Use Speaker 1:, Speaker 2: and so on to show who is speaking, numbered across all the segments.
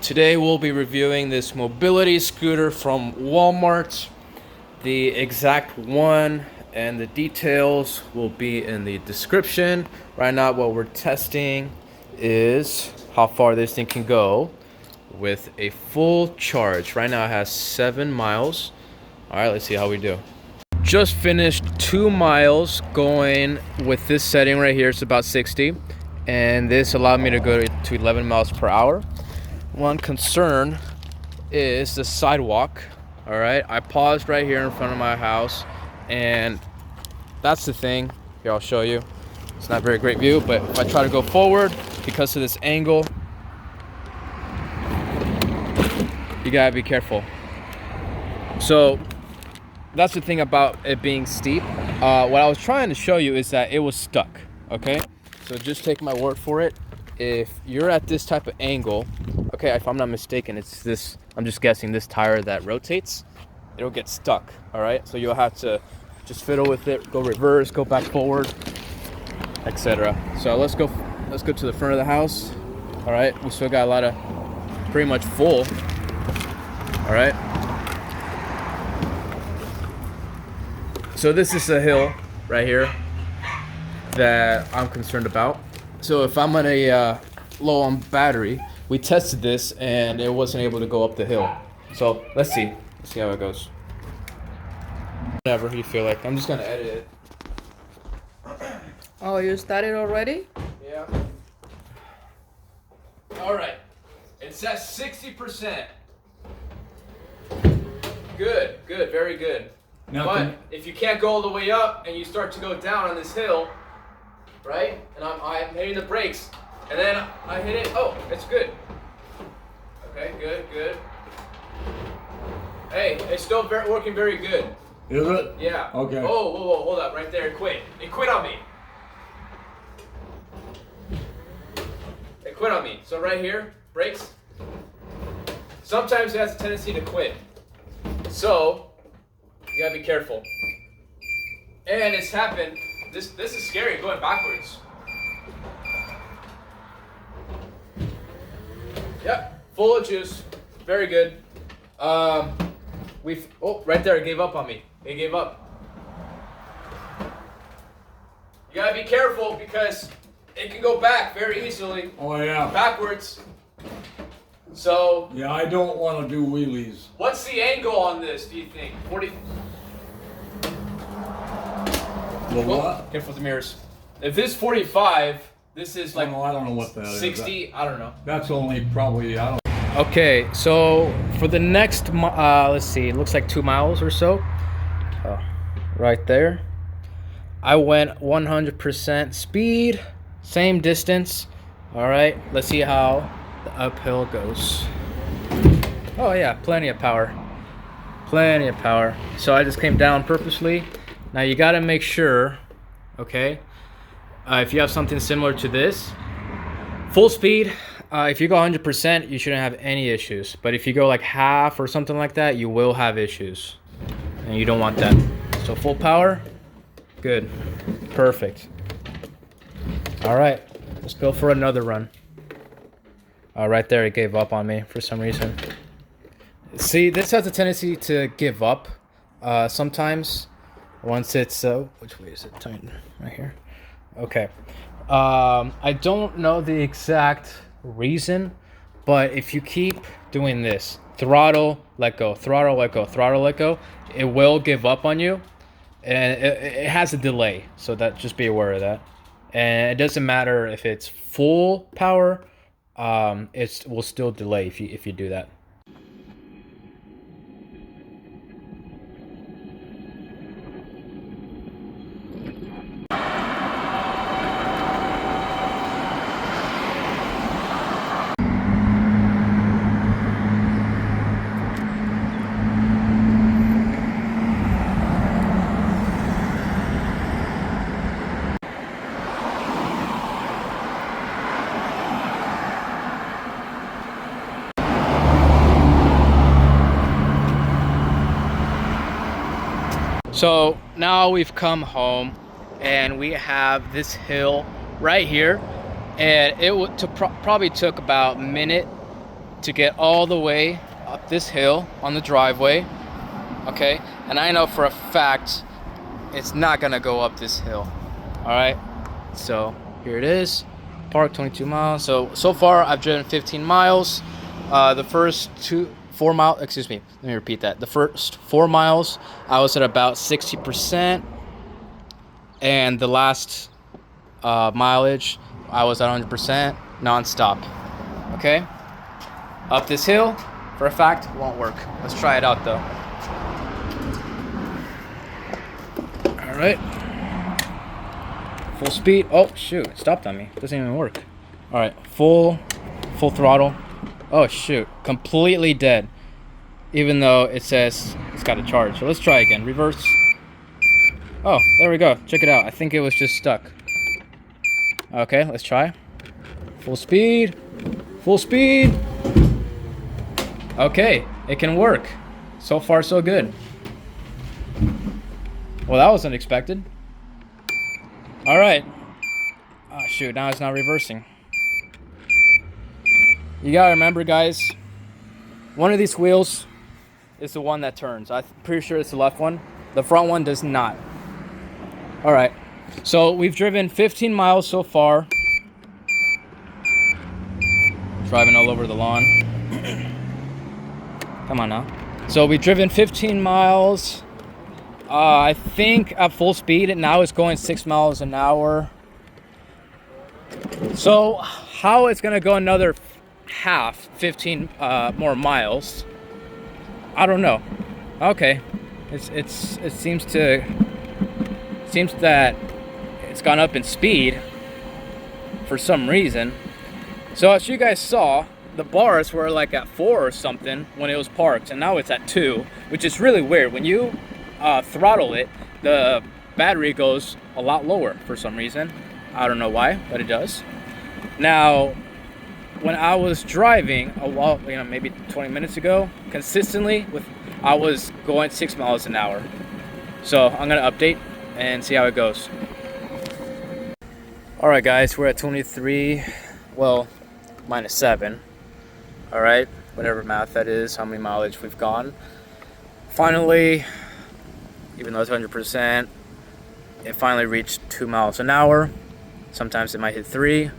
Speaker 1: Today we'll be reviewing this mobility scooter from Walmart. The exact one and the details will be in the description. Right now what we're testing is how far this thing can go with a full charge. Right now it has 7 miles. All right, let's see how we do. Just finished 2 miles going with this setting right here. It's about 60, and this allowed me to go to 11 miles per hour. One concern is the sidewalk. All right, I paused right here in front of my house, and that's the thing. Here, I'll show you. It's not a very great view, but if I try to go forward because of this angle, you gotta be careful. So that's the thing about it being steep. What I was trying to show you is that it was stuck. Okay, so just take my word for it. If you're at this type of angle, okay, if I'm not mistaken, it's this, I'm just guessing, this tire that rotates, it'll get stuck. All right, so you'll have to just fiddle with it, go reverse, go back forward, etc. So let's go to the front of the house. All right, we still got a lot of, pretty much full. All right, so this is a hill right here that I'm concerned about. So if I'm on a low on battery, we tested this and it wasn't able to go up the hill. So let's see how it goes. Whatever you feel like. I'm just gonna edit it.
Speaker 2: Oh, you started already?
Speaker 1: Yeah. All right. It's at 60%. Good, very good. But if you can't go all the way up and you start to go down on this hill, right? And I'm hitting the brakes, and then I hit it. Oh, it's good. Okay, good. Hey, it's still working very good.
Speaker 3: Is it?
Speaker 1: Yeah.
Speaker 3: Okay.
Speaker 1: Oh, whoa, hold up, right there. It quit. It quit on me. It quit on me. So right here, brakes. Sometimes it has a tendency to quit. So you gotta be careful. And it's happened. This is scary, going backwards. Yep, full of juice. Very good. Oh, right there, it gave up on me. It gave up. You gotta be careful because it can go back very easily.
Speaker 3: Oh yeah.
Speaker 1: Backwards. So.
Speaker 3: Yeah, I don't want to do wheelies.
Speaker 1: What's the angle on this, do you think? 40.
Speaker 3: The what?
Speaker 1: Careful with the mirrors. If this is 45, this is like
Speaker 3: I don't know what that
Speaker 1: 60.
Speaker 3: is.
Speaker 1: I don't know.
Speaker 3: That's only probably, I don't.
Speaker 1: Okay, so for the next, let's see, it looks like 2 miles or so. Right there. I went 100% speed, same distance. All right, let's see how the uphill goes. Oh yeah, plenty of power. Plenty of power. So I just came down purposely. Now you gotta make sure, okay, if you have something similar to this, full speed, if you go 100%, you shouldn't have any issues. But if you go like half or something like that, you will have issues. And you don't want that. So full power, good, perfect. All right, let's go for another run. Right there, it gave up on me for some reason. See, this has a tendency to give up sometimes. Once it's which way is it? Turn right here. Okay. I don't know the exact reason, but if you keep doing this, throttle, let go, throttle, let go, throttle, let go, it will give up on you, and it has a delay. So that, just be aware of that. And it doesn't matter if it's full power, it will still delay if you do that. So now we've come home and we have this hill right here, and it probably took about a minute to get all the way up this hill on the driveway, okay? And I know for a fact it's not gonna go up this hill, all right? So here it is, park 22 miles. So far I've driven 15 miles. The first 4 miles, excuse me, let me repeat that. The first 4 miles I was at about 60%, and the last mileage I was at 100% non-stop. Okay, up this hill for a fact won't work. Let's try it out though. All right, full speed. Oh shoot, it stopped on me. It doesn't even work. All right, full throttle. Oh shoot, completely dead, even though it says it's got a charge. So let's try again. Reverse. Oh, there we go. Check it out. I think it was just stuck. Okay, let's try. Full speed. Full speed. Okay, it can work. So far, so good. Well, that was unexpected. All right. Oh, shoot, now it's not reversing. You gotta remember, guys, one of these wheels is the one that turns. I'm pretty sure it's the left one. The front one does not. All right, so we've driven 15 miles so far. Driving all over the lawn. Come on now. So we've driven 15 miles. I think at full speed, and now it's going 6 miles an hour. So how it's gonna go another 15 more miles? I don't know. Okay, it seems that it's gone up in speed for some reason. So as you guys saw, the bars were like at 4 or something when it was parked, and now it's at 2, which is really weird. When you throttle it, the battery goes a lot lower for some reason. I don't know why, but it does. Now, when I was driving a while, maybe 20 minutes ago, consistently I was going 6 miles an hour. So I'm gonna update and see how it goes. All right, guys, we're at 23. Well, minus 7. All right, whatever math that is, how many mileage we've gone. Finally, even though it's 100%, it finally reached 2 miles an hour. Sometimes it might hit 3.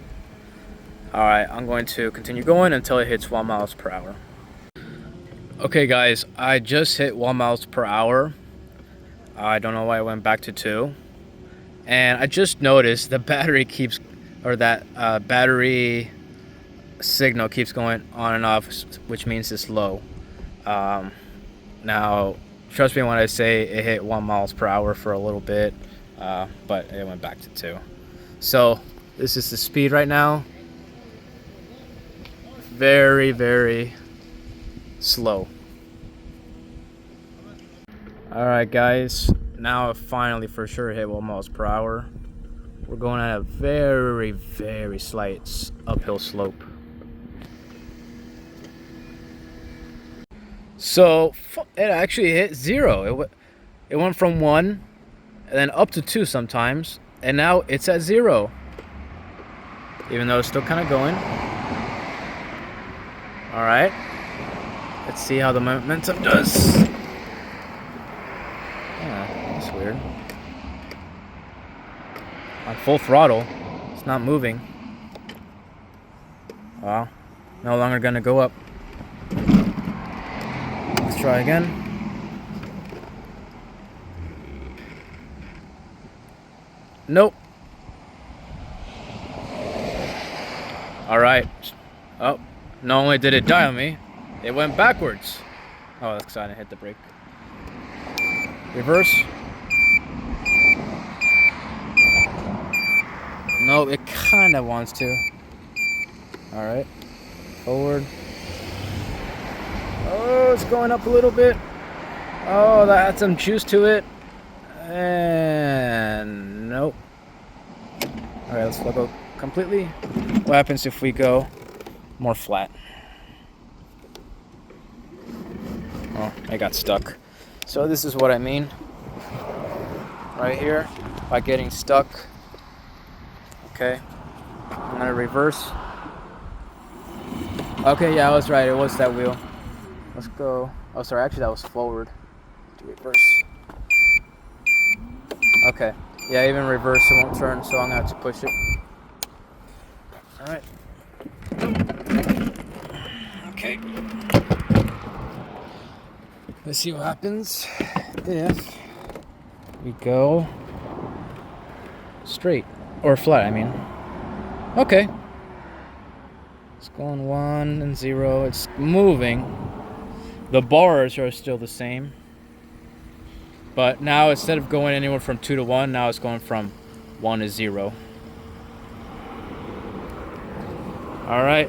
Speaker 1: All right, I'm going to continue going until it hits 1 miles per hour. Okay, guys, I just hit 1 miles per hour. I don't know why I went back to 2. And I just noticed the battery keeps, or that battery signal keeps going on and off, which means it's low. Now, trust me when I say it hit 1 miles per hour for a little bit, but it went back to 2. So this is the speed right now. Very, very slow. All right, guys, now I finally for sure hit 1 miles per hour. We're going at a very, very slight uphill slope. So it actually hit 0. It went from 1 and then up to 2 sometimes, and now it's at 0. Even though it's still kind of going. All right, let's see how the momentum does. Yeah, that's weird. On full throttle, it's not moving. Wow, no longer gonna go up. Let's try again. Nope. All right. Oh, not only did it die on me, it went backwards. Oh, that's because I didn't hit the brake. Reverse. No, it kind of wants to. All right. Forward. Oh, it's going up a little bit. Oh, that had some juice to it. And nope. All right, let's go completely. What happens if we go more flat? Oh, I got stuck. So this is what I mean right here by getting stuck. Okay, I'm gonna reverse. Okay, yeah, I was right. It was that wheel. Let's go. Oh, sorry. Actually, that was forward. To reverse. Okay. Yeah, even reverse it won't turn, so I'm gonna have to push it. All right. Okay. Let's see what happens if we go straight or flat. I mean. Okay. It's going 1 and 0. It's moving. The bars are still the same. But now instead of going anywhere from 2 to 1, now it's going from 1 to 0. All right.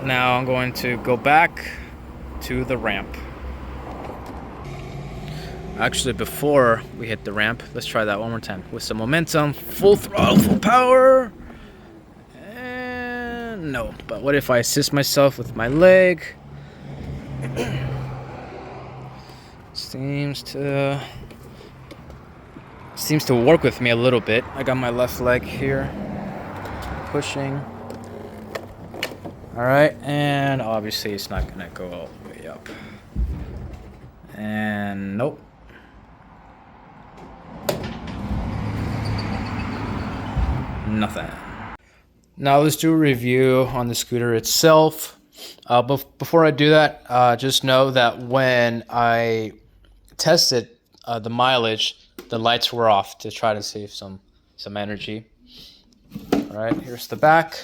Speaker 1: Now I'm going to go back to the ramp. Actually, before we hit the ramp, let's try that one more time. With some momentum, full throttle, full power. And no, but what if I assist myself with my leg? Seems to work with me a little bit. I got my left leg here, pushing. All right, and obviously it's not gonna go all the way up. And nope. Nothing. Now let's do a review on the scooter itself. But before I do that, just know that when I tested the mileage, the lights were off to try to save some energy. All right, here's the back.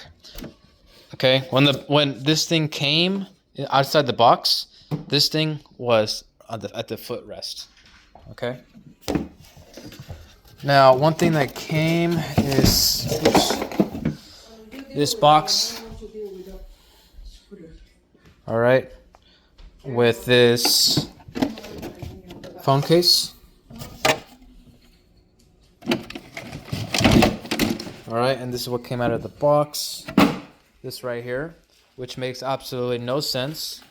Speaker 1: Okay, when this thing came outside the box, this thing was at the footrest. Okay. Now, one thing that came is this box. All right, with this phone case. All right, and this is what came out of the box. This right here, which makes absolutely no sense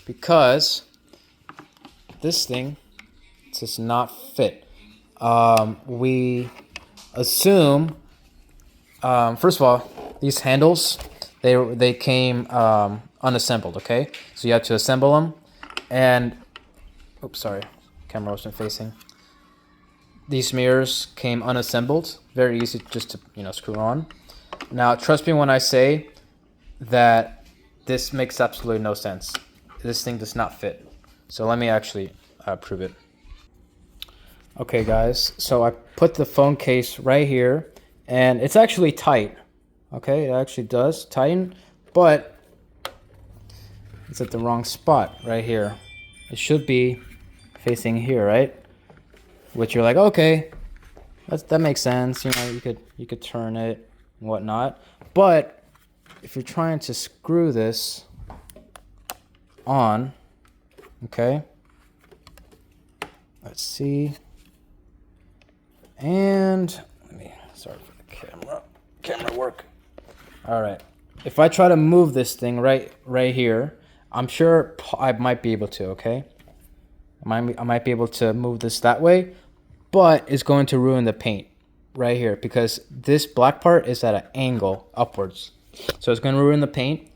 Speaker 1: because this thing does not fit. We assume, first of all, these handles, they came unassembled, okay? So you have to assemble them, and, oops, sorry, camera wasn't facing. These mirrors came unassembled, very easy just to, screw on. Now, trust me when I say that this makes absolutely no sense. This thing does not fit. So let me actually prove it. Okay, guys, so I put the phone case right here, and it's actually tight. Okay, it actually does tighten, but it's at the wrong spot right here. It should be facing here, right? Which you're like, okay, that makes sense. You could turn it and whatnot. But if you're trying to screw this on, okay, let's see. And sorry for the camera work. All right, if I try to move this thing right here, I'm sure I might be able to, okay? I might be able to move this that way, but it's going to ruin the paint right here because this black part is at an angle upwards. So it's going to ruin the paint.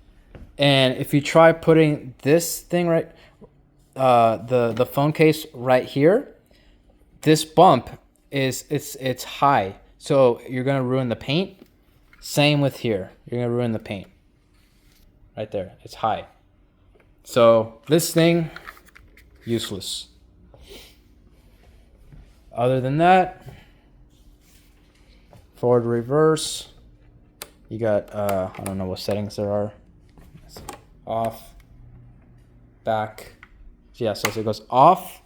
Speaker 1: And if you try putting this thing right, the phone case right here, this bump it's high. So you're going to ruin the paint. Same with here. You're going to ruin the paint. Right there. It's high. So this thing, useless. Other than that, forward, reverse. You got, I don't know what settings there are. Off, back. Yeah, so it goes off,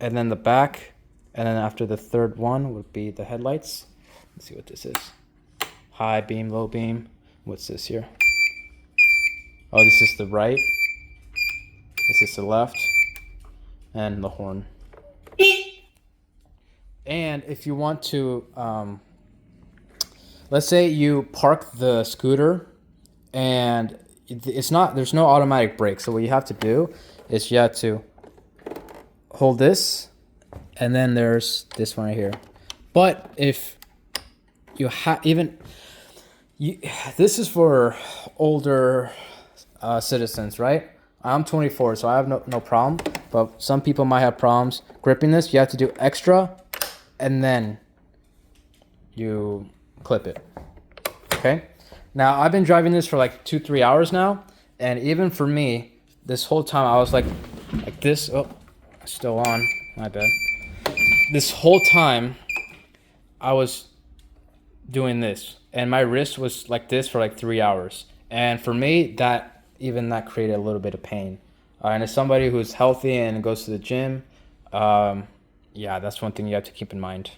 Speaker 1: and then the back, and then after the third one would be the headlights. Let's see what this is. High beam, low beam. What's this here? Oh, this is the right. This is the left. And the horn. And if you want to, let's say you park the scooter and there's no automatic brake. So what you have to do is you have to hold this, and then there's this one right here. But if you this is for older citizens, right? I'm 24, so I have no problem. But some people might have problems gripping this. You have to do extra, and then you clip it. Okay. Now I've been driving this for like 2-3 hours now, and even for me, this whole time I was like this. Oh, still on. My bad. This whole time I was doing this, and my wrist was like this for like 3 hours. And for me, that created a little bit of pain. And as somebody who's healthy and goes to the gym, yeah, that's one thing you have to keep in mind.